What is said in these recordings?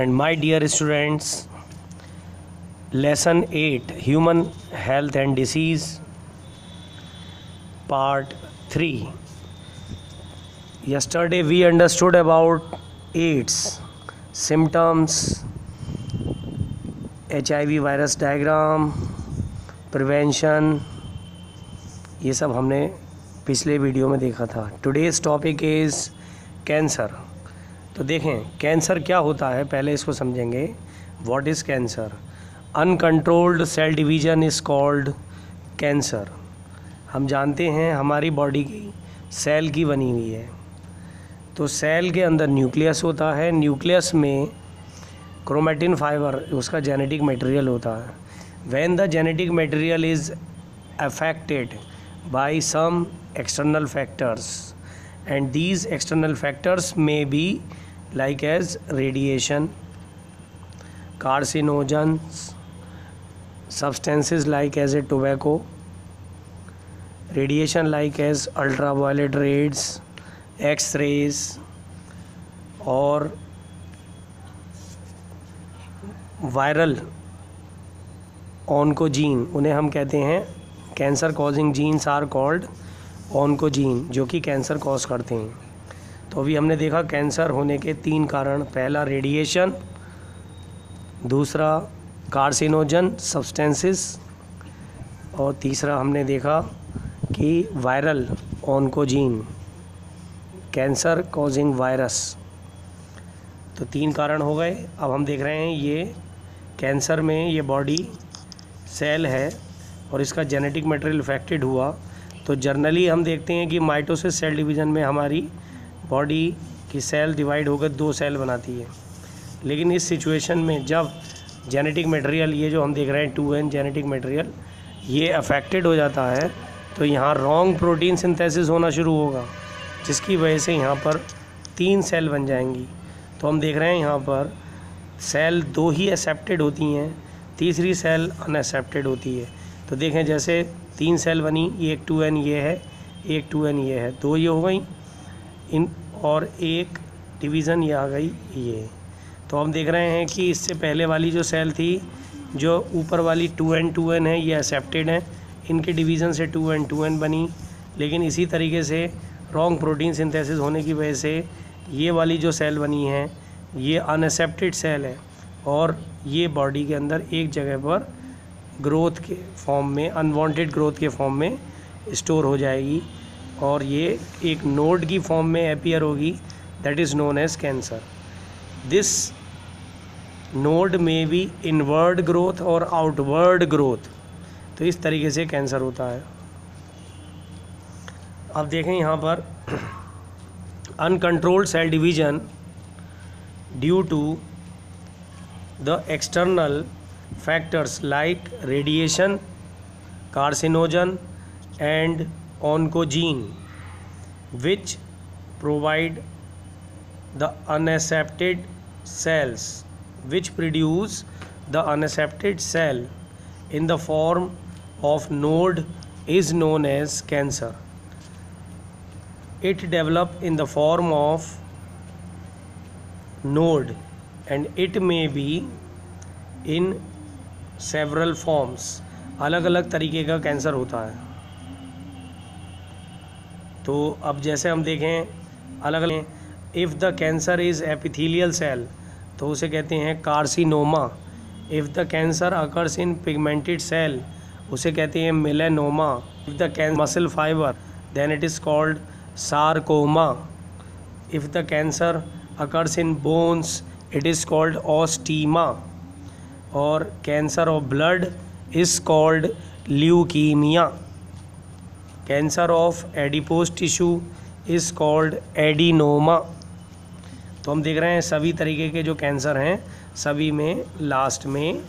and my dear students, lesson 8 human health and disease part 3. Yesterday we understood about AIDS symptoms, HIV virus diagram, prevention, ये सब हमने पिछले video में देखा था. Today's topic is cancer. तो देखें कैंसर क्या होता है, पहले इसको समझेंगे. What is cancer? Uncontrolled cell division is called cancer. हम जानते हैं हमारी बॉडी की सेल की बनी हुई है. तो सेल के अंदर न्यूक्लियस होता है. न्यूक्लियस में क्रोमेटिन फाइबर उसका जेनेटिक मटेरियल होता है. When the genetic material is affected by some external factors, and these external factors may be like as radiation, carcinogens, substances like as a tobacco, radiation like as ultraviolet rays, x-rays, और viral oncogene, उन्हें हम कहते हैं cancer causing genes are called oncogene, जो कि cancer cause करते हैं. तो अभी हमने देखा कैंसर होने के 3 कारण. पहला रेडिएशन, दूसरा कार्सिनोजन सब्सटेंसेस, और तीसरा हमने देखा कि viral oncogene, cancer causing virus. तो 3 कारण हो गए. अब हम देख रहे हैं ये कैंसर में ये बॉडी सेल है और इसका जेनेटिक मटेरियल इफेक्टेड हुआ. तो जर्नली हम देखते हैं कि माइटोसिस सेल डिवीज़न में हमारी बॉडी की सेल डिवाइड होकर 2 सेल बनाती है. लेकिन इस सिचुएशन में जब जेनेटिक मटेरियल ये जो हम देख रहे हैं 2N जेनेटिक मटेरियल ये अफेक्टेड हो जाता है, तो यहाँ रॉन्ग प्रोटीन सिंथेसिस होना शुरू होगा, जिसकी वजह से यहाँ पर 3 सेल बन जाएंगी. तो हम देख रहे हैं यहाँ पर सेल 2 ही एक्सेप्टेड होती हैं, तीसरी सेल अनएक्सेप्टेड होती है. तो देखें जैसे 3 सेल बनी, एक 2N ये है, एक 2N ये है, 2 ये हो गई इन, और एक डिवीज़न ये आ गई ये. तो हम देख रहे हैं कि इससे पहले वाली जो सेल थी, जो ऊपर वाली 2N है, ये एक्सेप्टेड है, इनके डिवीज़न से 2N बनी. लेकिन इसी तरीके से रॉन्ग प्रोटीन सिंथेसिस होने की वजह से ये वाली जो सेल बनी है ये अनएक्सेप्टेड सेल है, और ये बॉडी के अंदर एक जगह पर ग्रोथ के फॉर्म में, अनवांटेड ग्रोथ के फॉर्म में स्टोर हो जाएगी, और ये एक नोड की फॉर्म में अपीयर होगी. That is known as cancer. This node में बी इनवर्ड ग्रोथ और आउटवर्ड ग्रोथ. तो इस तरीके से कैंसर होता है. अब देखें यहाँ पर uncontrolled cell division due to the external factors like radiation, carcinogen and oncogene, which provide the unaccepted cells, which produce the unaccepted cell in the form of node, is known as cancer. It develop in the form of node and it may be in several forms. अलग अलग तरीके का cancer होता है. तो अब जैसे हम देखें अलग अलग, if the cancer is epithelial cell तो उसे कहते हैं carcinoma. If the cancer occurs in pigmented cell उसे कहते हैं melanoma. If the cancer muscle fibre then it is called sarcoma. If the cancer occurs in bones it is called osteoma, और cancer of blood is called leukemia. Cancer of adipose tissue is called adenoma. तो हम देख रहे हैं सभी तरीके के जो कैंसर हैं सभी में लास्ट में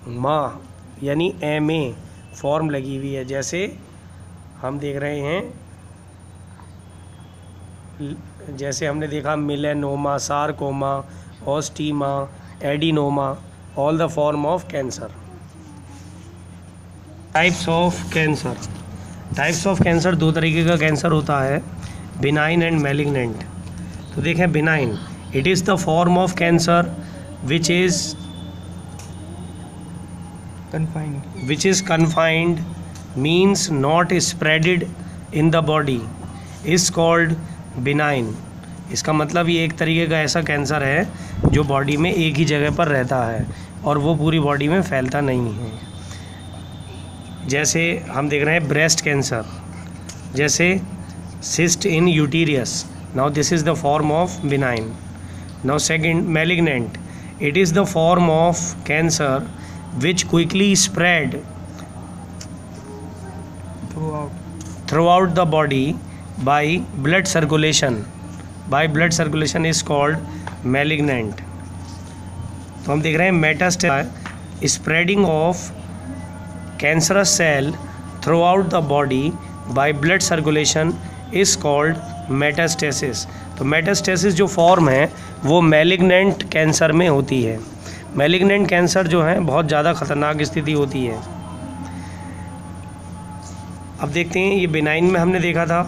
माँ यानी MA फॉर्म लगी हुई है. जैसे हम देख रहे हैं, जैसे हमने देखा melanoma, sarcoma, osteoma, adenoma, all the form of cancer. Types of cancer. Types of cancer 2 तरीके का कैंसर होता है, बिनाइन एंड मैलिग्नेंट. तो देखें benign, It is the form of cancer which is confined, means not spreaded in the body, is called benign. इसका मतलब ये एक तरीके का ऐसा कैंसर है जो बॉडी में एक ही जगह पर रहता है और वो पूरी बॉडी में फैलता नहीं है। जैसे हम देख रहे हैं ब्रेस्ट कैंसर, जैसे cyst in uterus, now this is the form of benign. Now second, malignant, it is the form of cancer which quickly spread throughout the body by blood circulation. By blood circulation is called malignant. तो हम देख रहे हैं metastasis, spreading of cancerous cell throughout the body by blood circulation is called metastasis. तो metastasis जो form है वो malignant cancer में होती है। मैलिग्नेंट कैंसर जो है बहुत ज़्यादा ख़तरनाक स्थिति होती है। अब देखते हैं, ये बिनाइन में हमने देखा था।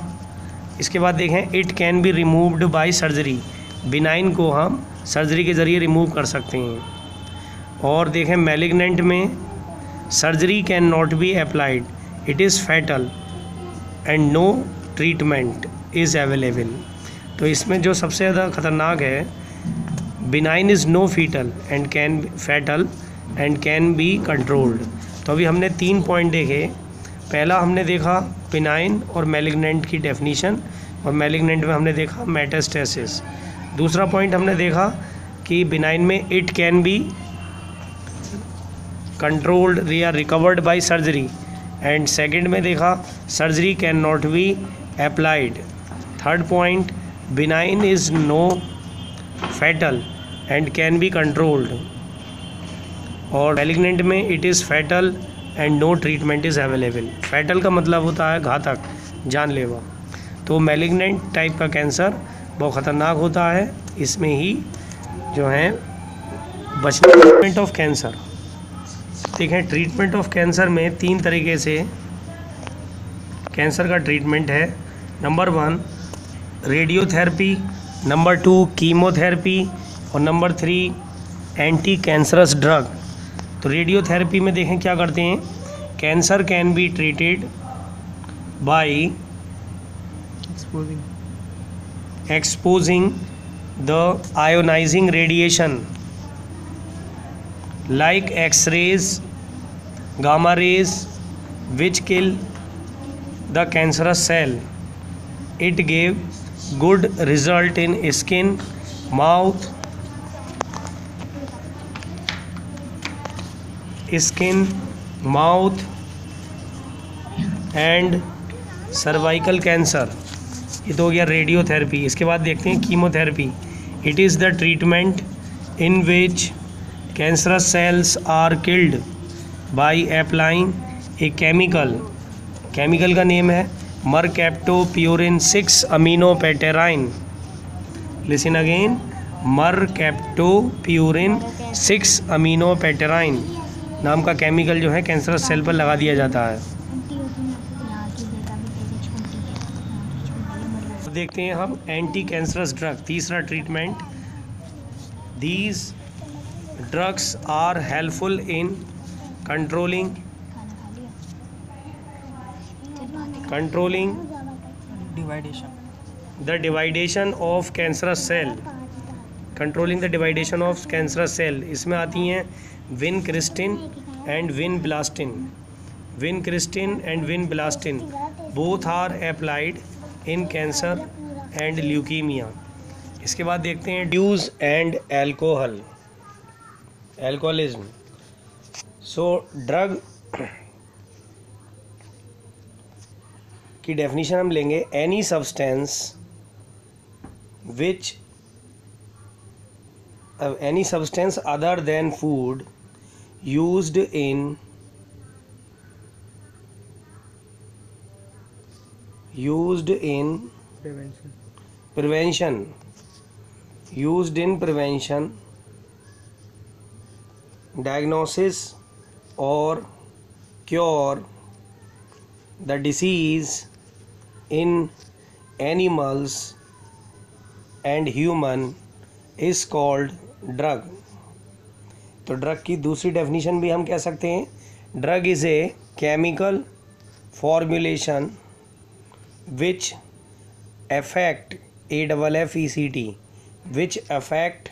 इसके बाद देखें, it can be removed by surgery. Benign को हम सर्जरी के ज़रिए रिमूव कर सकते हैं। और देखें मैलिग्नेंट में surgery can not be applied, it is fatal and no treatment is available. तो इसमें जो सबसे ज़्यादा ख़तरनाक है, benign is no fetal and can fatal and can be controlled. तो अभी हमने 3 पॉइंट देखे। पहला हमने देखा बिनाइन और मैलिग्नेंट की डेफिनीशन, और मैलिग्नेंट में हमने देखा मेटास्टेसिस। दूसरा पॉइंट हमने देखा कि बिनाइन में इट कैन बी कंट्रोल्ड या recovered by surgery, and second में देखा surgery can not be applied. Third point, benign is no fatal and can be controlled, और मैलिग्नेंट में it is fatal and no treatment is available. Fatal का मतलब होता है घातक, जानलेवा। तो मैलिग्नेंट टाइप का कैंसर बहुत ख़तरनाक होता है। इसमें ही जो है ट्रीटमेंट ऑफ कैंसर, देखें ट्रीटमेंट ऑफ कैंसर में 3 तरीके से कैंसर का ट्रीटमेंट है। नंबर 1 रेडियोथेरेपी, नंबर 2 कीमोथेरेपी, और नंबर 3 एंटी कैंसरस ड्रग। तो रेडियोथेरेपी में देखें क्या करते हैं, cancer can be treated by exposing the ionising radiation like X-rays, gamma rays, which kill the cancerous cell. It gave good result in skin, mouth, and cervical cancer. ये तो हो गया रेडियोथेरेपी। इसके बाद देखते हैं chemotherapy. It is the treatment in which cancerous cells are killed by applying a chemical का name है mercaptopurine 6 aminopterin। listen again, mercaptopurine 6 aminopterin नाम का केमिकल जो है कैंसरस सेल पर लगा दिया जाता है। तो देखते हैं हम एंटी कैंसरस ड्रग, तीसरा treatment. these drugs are helpful in controlling the dividation of cancerous cell, controlling the dividation of cancerous cell। इसमें आती हैं vincristine and vinblastine. Vincristine and vinblastine both are applied in cancer and leukaemia. इसके बाद देखते हैं drugs and alcoholism. So drug की definition हम लेंगे, any substance other than food used in prevention, diagnosis or cure the disease in animals and human is called drug. तो drug की दूसरी डेफिनेशन भी हम कह सकते हैं, drug is a chemical formulation which affect AFFECT which affect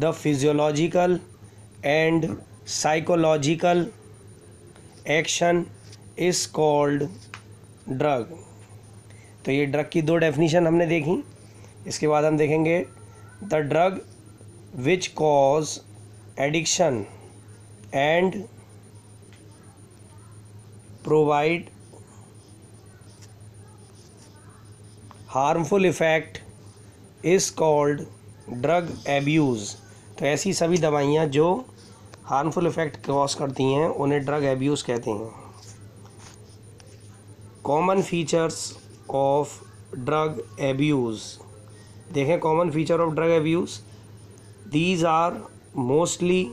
the physiological and psychological action is called drug। तो ये ड्रग की दो डेफिनेशन हमने देखी। इसके बाद हम देखेंगे the drug which cause addiction and provide harmful effect is called drug abuse. तो ऐसी सभी दवाइयाँ जो हार्मफुल इफ़ेक्ट कॉज करती हैं उन्हें ड्रग एब्यूज़ कहते हैं। Common features of drug abuse देखें, common feature of drug abuse, these are mostly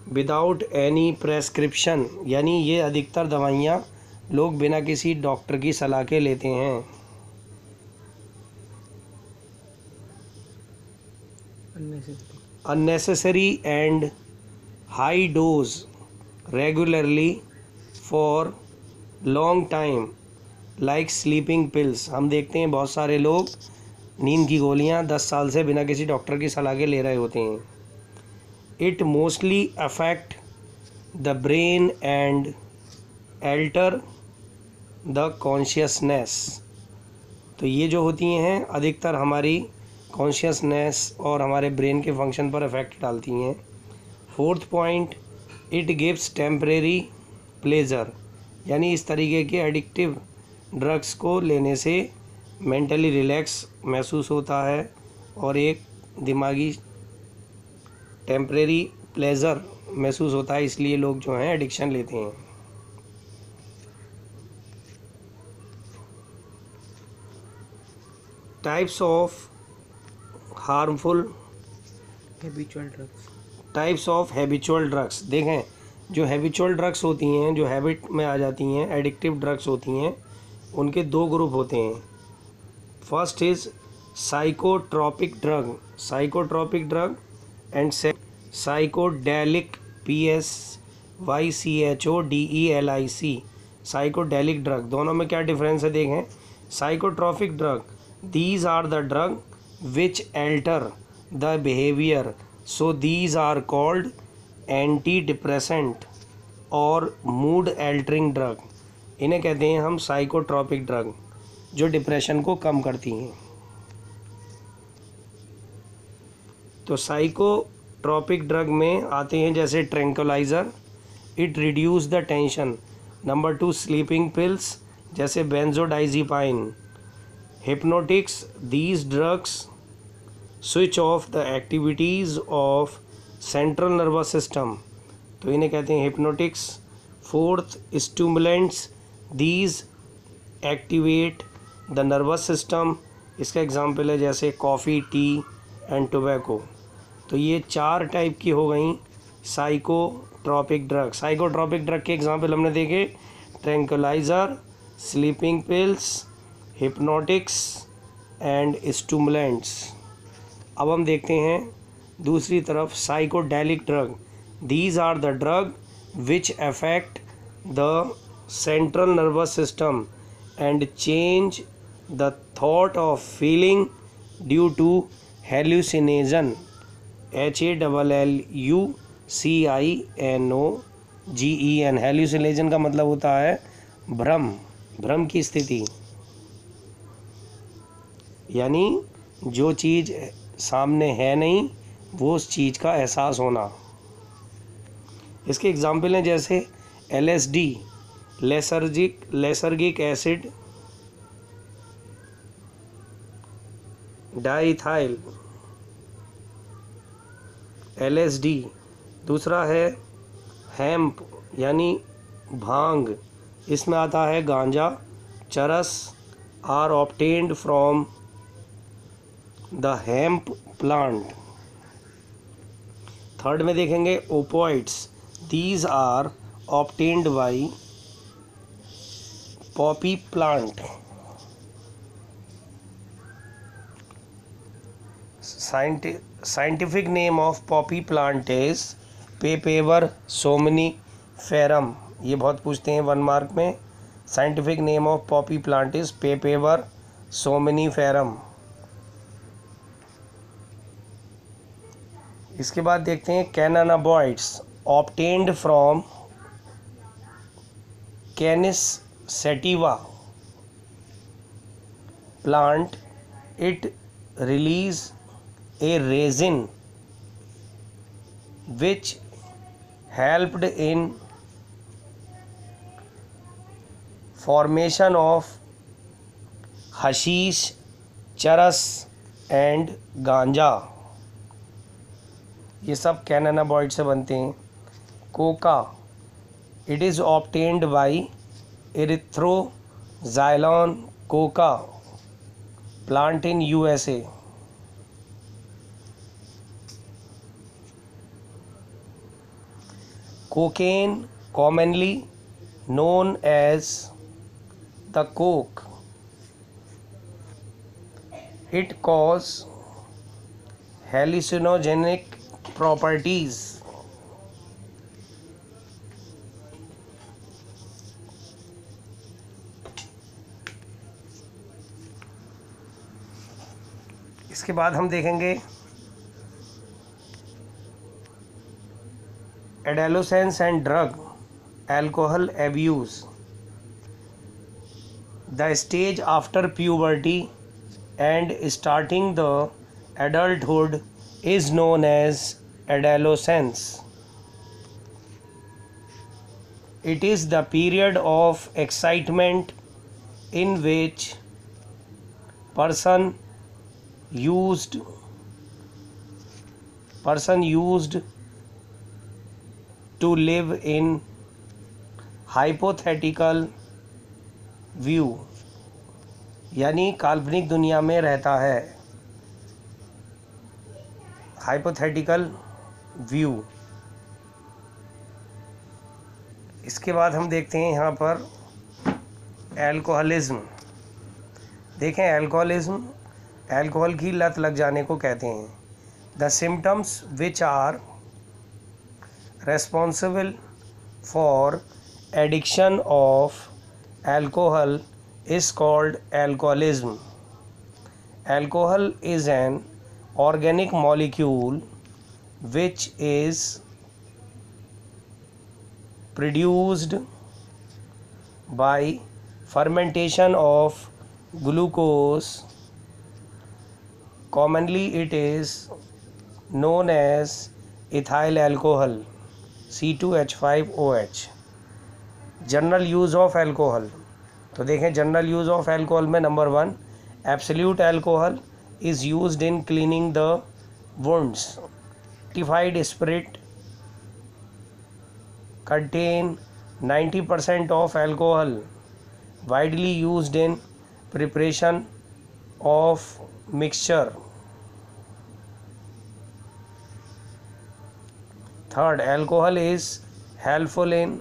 without any prescription, यानी ये अधिकतर दवाइयाँ लोग बिना किसी डॉक्टर की सलाह के लेते हैं। Unnecessary and high dose regularly for long time like sleeping pills. हम देखते हैं बहुत सारे लोग नींद की गोलियां 10 साल से बिना किसी डॉक्टर की सलाह के ले रहे होते हैं। It mostly affect the brain and alter the consciousness. तो ये जो होती हैं अधिकतर हमारी कॉन्शियसनेस और हमारे ब्रेन के फंक्शन पर इफ़ेक्ट डालती हैं। Fourth point, it gives temporary pleasure, यानी इस तरीके के एडिक्टिव ड्रग्स को लेने से मेंटली रिलैक्स महसूस होता है और एक दिमागी टेम्परेरी प्लेजर महसूस होता है, इसलिए लोग जो हैं एडिक्शन लेते हैं। Types of harmful habitual drugs. Types of habitual drugs देखें, जो हैबिचुअल ड्रग्स होती हैं, जो हैबिट में आ जाती हैं, एडिक्टिव ड्रग्स होती हैं, उनके दो ग्रुप होते हैं। First is psychotropic drug, psychotropic drug and psychedelic, PSYCHODELIC, psychedelic drug. दोनों में क्या डिफरेंस है देखें। Psychotropic drug, these are the drug which alter the behavior, so these are called antidepressant और mood altering drug। इन्हें कहते हैं हम साइकोट्रॉपिक ड्रग, जो डिप्रेशन को कम करती हैं। तो साइकोट्रॉपिक ड्रग में आते हैं जैसे tranquilliser, it reduce the tension. Number 2 sleeping pills जैसे benzodiazepine. Hypnotics, these drugs switch off the activities of central nervous system, तो इन्हें कहते हैं hypnotics। Fourth, stimulants, these activate the nervous system, इसका एग्जाम्पल है जैसे कॉफ़ी, टी एंड टोबैको। तो ये 4 टाइप की हो गई साइकोट्रॉपिक ड्रग। साइकोट्रॉपिक ड्रग के एग्जाम्पल हमने देखे, tranquilliser, sleeping pills, hypnotics and stimulants. अब हम देखते हैं दूसरी तरफ psychedelic drug. These are the drug which affect the central nervous system and change the thought of feeling due to hallucination, HALLUCINOGEN। Hallucination का मतलब होता है भ्रम, भ्रम की स्थिति, यानी जो चीज़ सामने है नहीं वो उस चीज़ का एहसास होना। इसके एग्जाम्पल हैं जैसे LSD, लेसर्गिक एसिड, डाइथाइल LSD। दूसरा है हेम्प यानी भांग, इसमें आता है ganja, charas are obtained from the hemp plant. Third में देखेंगे opioids, these are obtained by poppy plant. Scientific name of poppy plant is Papaver somniferum. ये बहुत पूछते हैं 1 मार्क में. Scientific name of poppy plant is papaver somniferum. इसके बाद देखते हैं cannabinoids obtained from cannabis sativa plant. It release a resin which helped in formation of hashish, charas and ganja. ये सब कैनानाबॉइड से बनते हैं. Coca, it is obtained by erythroxylon coca plant in USA. Cocaine, commonly known as the coke, it causes hallucinogenic properties. इसके बाद हम देखेंगे adolescence and drug alcohol abuse. The stage after puberty and starting the adulthood is known as adolescence. It is the period of excitement in which person used to live in hypothetical view, यानी काल्पनिक दुनिया में रहता है. hypothetical view. इसके बाद हम देखते हैं यहाँ पर एल्कोहलिज्म. देखें एल्कोहलिज्म एल्कोहल की लत लग जाने को कहते हैं. The symptoms which are responsible for addiction of alcohol is called alcoholism. Alcohol is an organic molecule which is produced by fermentation of glucose. Commonly it is known as ethyl alcohol, C2H5OH. General use of alcohol. तो देखें general use of alcohol में number 1 absolute alcohol is used in cleaning the wounds. Rectified spirit contain 90% of alcohol, widely used in preparation of mixture. Third, alcohol is helpful in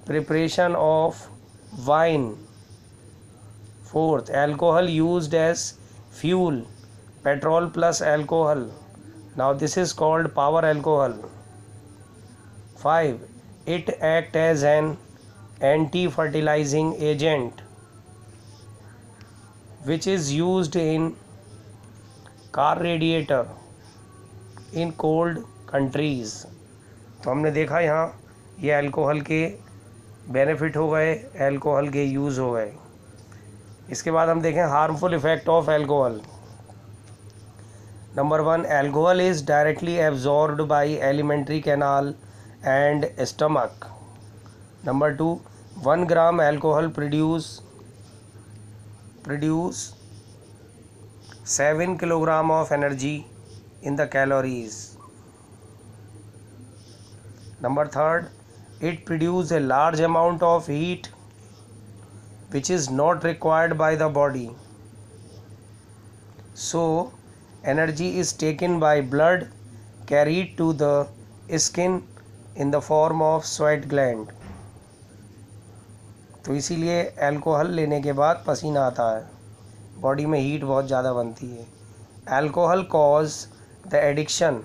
preparation of wine. Fourth, alcohol used as fuel, petrol plus alcohol. Now this is called power alcohol. 5, it acts as an anti-fertilizing agent which is used in car radiator in cold countries. तो हमने देखा यहाँ ये alcohol के benefit हो गए, alcohol के use हो गए. इसके बाद हम देखें harmful effect of alcohol. Number 1, alcohol is directly absorbed bye alimentary canal and stomach. Number 2, 1 gram alcohol produce 7 kilogram of energy in the calories. Number 3, it produces a large amount of heat which is not required by the body. So energy is taken by blood carried to the skin in the form of sweat gland. तो इसीलिए alcohol लेने के बाद पसीना आता है, body में heat बहुत ज़्यादा बनती है. alcohol cause the addiction,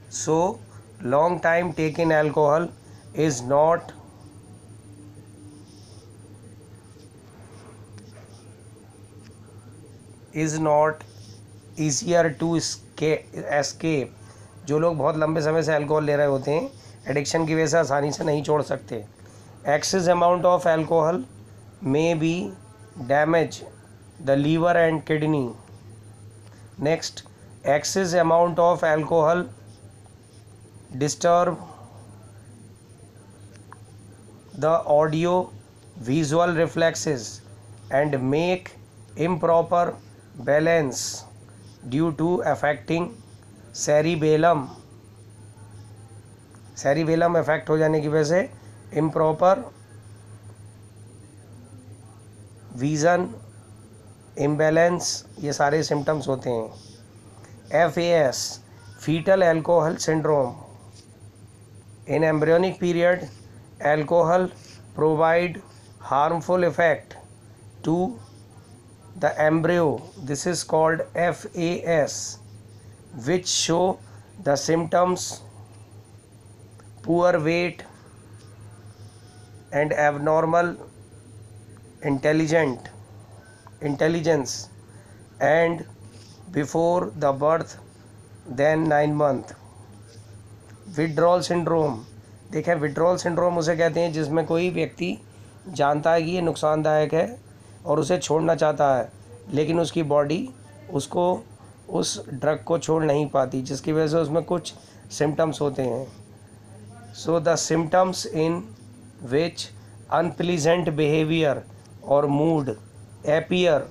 so long time taking alcohol is not easier to escape. जो लोग बहुत लंबे समय से अल्कोहल ले रहे होते हैं, एडिक्शन की वजह से आसानी से नहीं छोड़ सकते. Excess amount of alcohol may be damage the liver and kidney. Next, excess amount of alcohol disturb the audio visual reflexes and make improper balance due to affecting cerebellum. cerebellum affect हो जाने की वजह से improper vision imbalance ये सारे symptoms होते हैं. FAS fetal alcohol syndrome. In embryonic period, alcohol provide harmful effect to the embryo. This is called FAS, which show the symptoms poor weight and abnormal intelligence and before the birth than 9 months. Withdrawal syndrome. देखें, withdrawal syndrome उसे कहते हैं जिसमें कोई व्यक्ति जानता है कि ये नुकसानदायक है और उसे छोड़ना चाहता है, लेकिन उसकी बॉडी उसको उस ड्रग को छोड़ नहीं पाती, जिसकी वजह से उसमें कुछ सिम्टम्स होते हैं. So the symptoms in which unpleasant behaviour और mood appear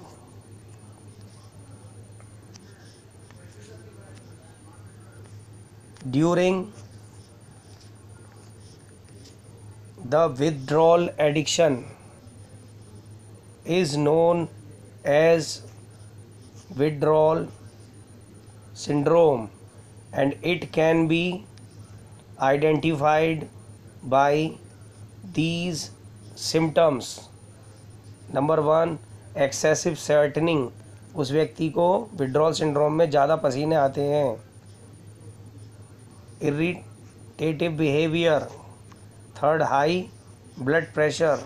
during the withdrawal addiction is known as withdrawal syndrome, and it can be identified by these symptoms. Number 1, excessive sweating. उस व्यक्ति को विड्रॉल सिंड्रोम में ज़्यादा पसीने आते हैं. Irritative behavior. Third, high blood pressure.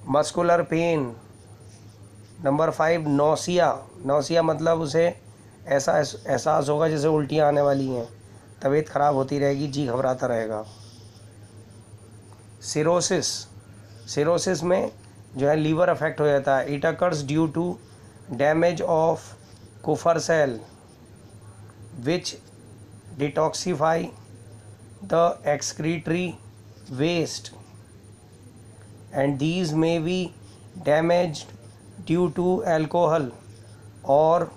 Muscular pain. Number 5, nausea. Nausea मतलब उसे ऐसा एहसास होगा जैसे उल्टियाँ आने वाली हैं, तबीयत ख़राब होती रहेगी, जी घबराता रहेगा. सिरोसिस. सिरोसिस में जो है लीवर अफेक्ट हो जाता है. It occurs due to damage of Kupffer cell which detoxify the excretory waste, and these may be damaged due to alcohol or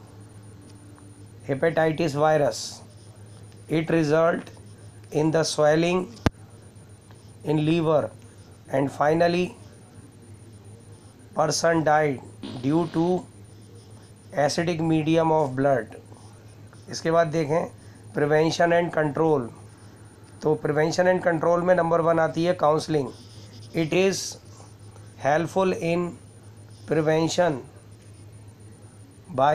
hepatitis virus. It result in the swelling in liver, and finally person died due to acidic medium of blood. इसके बाद देखें prevention and control. तो prevention and control में number 1 आती है counselling. It is helpful in prevention by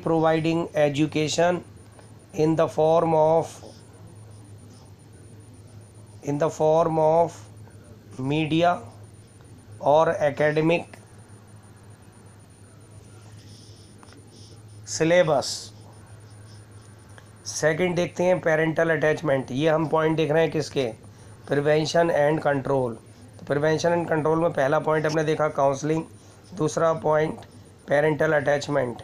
providing education in the form of media or academic syllabus. Second देखते हैं parental attachment. ये हम पॉइंट देख रहे हैं किसके, प्रिवेंशन एंड कंट्रोल. तो प्रिवेंशन एंड कंट्रोल में पहला पॉइंट हमने देखा काउंसलिंग, दूसरा point parental attachment.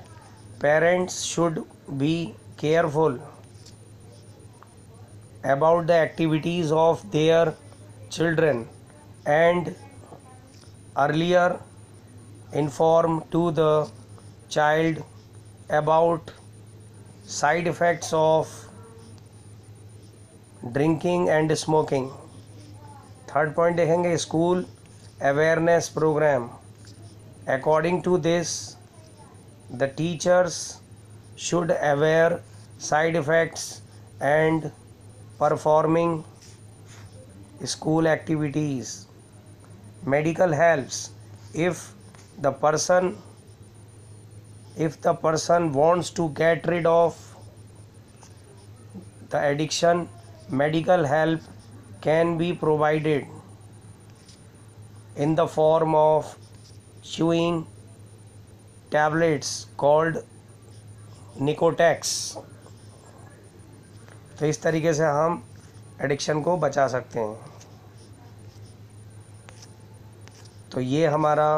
Parents should be careful about the activities of their children and earlier inform to the child about side effects of drinking and smoking. Third point देखेंगे school awareness programme. According to this the teachers should aware side effects and performing school activities. Medical helps if the person wants to get rid of the addiction. Medical help can be provided in the form of chewing tablets called Nicotex. तो इस तरीके से हम addiction को बचा सकते हैं। तो ये हमारा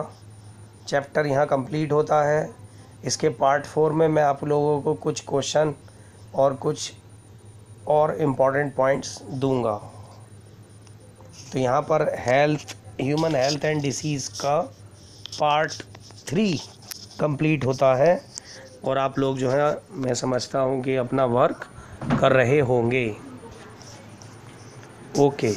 चैप्टर यहाँ कंप्लीट होता है। इसके पार्ट 4 में मैं आप लोगों को कुछ क्वेश्चन और कुछ और इम्पॉर्टेंट पॉइंट्स दूंगा। तो यहाँ पर ह्यूमन हेल्थ एंड डिसीज़ का पार्ट 3 कंप्लीट होता है और आप लोग जो है मैं समझता हूँ कि अपना वर्क कर रहे होंगे। ओके।